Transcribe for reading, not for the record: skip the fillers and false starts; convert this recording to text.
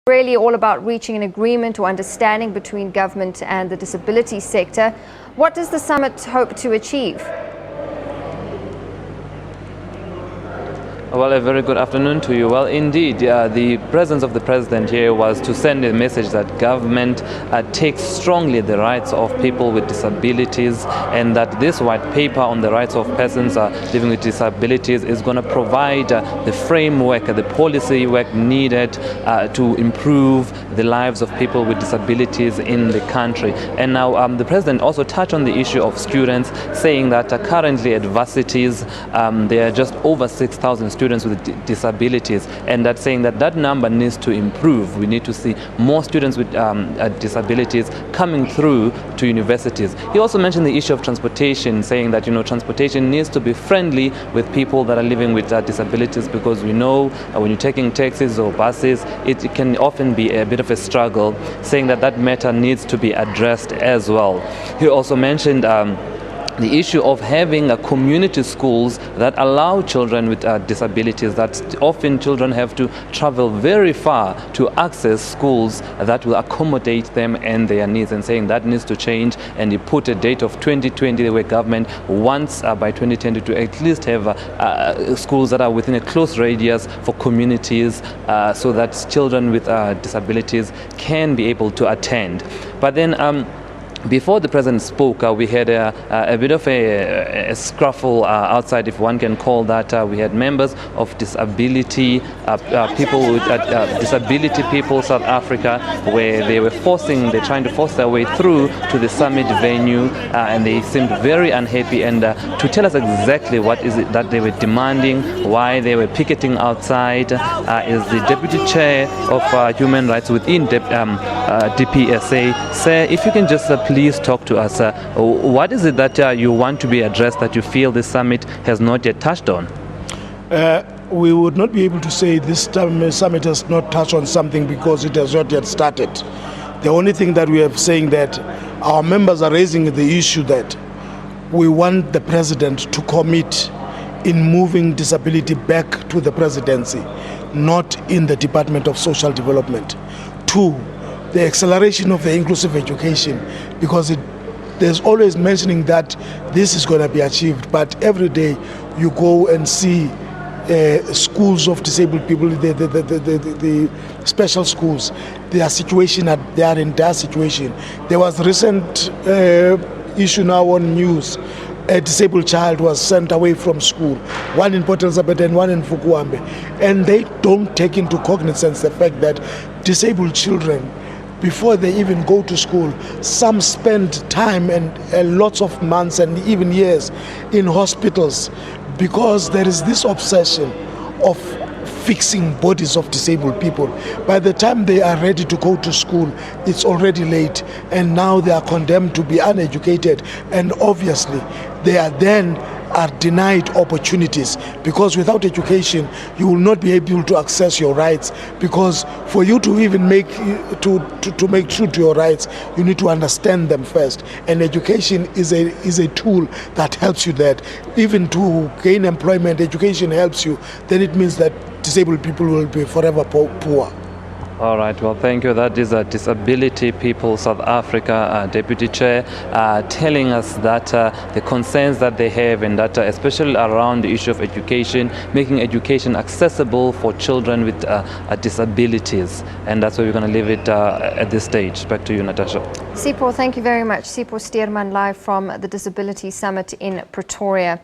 Really all about reaching an agreement or understanding between government and the disability sector. What does the summit hope to achieve? Well, a very good afternoon to you. Well, indeed, the presence of the president here was to send a message that government takes strongly the rights of people with disabilities, and that this white paper on the rights of persons living with disabilities is going to provide the framework, the policy work needed to improve the lives of people with disabilities in the country. And now the president also touched on the issue of students, saying that currently at varsities there are just over 6,000 students with disabilities, and that's saying that that number needs to improve. We need to see more students with disabilities coming through to universities. He also mentioned the issue of transportation, saying that transportation needs to be friendly with people that are living with disabilities, because we know when you're taking taxis or buses, it can often be a bit of a struggle, saying that that matter needs to be addressed as well. He also mentioned the issue of having community schools that allow children with disabilities, that often children have to travel very far to access schools that will accommodate them and their needs, and saying that needs to change. And he put a date of 2020 where government wants by 2020 to at least have schools that are within a close radius for communities, so that children with disabilities can be able to attend. But then before the president spoke, we had a bit of a scruffle outside, if one can call that. We had members of disability, people with disability people, South Africa, where they're trying to force their way through to the summit venue, and they seemed very unhappy. And to tell us exactly what is it that they were demanding, why they were picketing outside, is the deputy chair of human rights within DPSA. Sir, if you can just please talk to us. What is it that you want to be addressed, that you feel this summit has not yet touched on? We would not be able to say this summit has not touched on something because it has not yet started. The only thing that we are saying, that our members are raising the issue that we want the president to commit in moving disability back to the presidency, not in the Department of Social Development. 2, the acceleration of the inclusive education, because there's always mentioning that this is going to be achieved, but every day you go and see schools of disabled people, the special schools, their situation, they are in their situation. There was a recent issue now on news. A disabled child was sent away from school, one in Port Elizabeth and one in Fukuambe, and they don't take into cognizance the fact that disabled children, before they even go to school, some spend time and lots of months and even years in hospitals, because there is this obsession of fixing bodies of disabled people. By the time they are ready to go to school, it's already late, and now they are condemned to be uneducated, and obviously they are then denied opportunities, because without education you will not be able to access your rights, because for you to even make true to your rights, you need to understand them first, and education is a tool that helps you. That even to gain employment, education helps you. Then it means that disabled people will be forever poor. All right, well, thank you. That is Disability People South Africa Deputy Chair telling us that the concerns that they have, and that especially around the issue of education, making education accessible for children with disabilities. And that's where we're going to leave it at this stage. Back to you, Natasha. Sipho, thank you very much. Sipho Stuurman, live from the Disability Summit in Pretoria.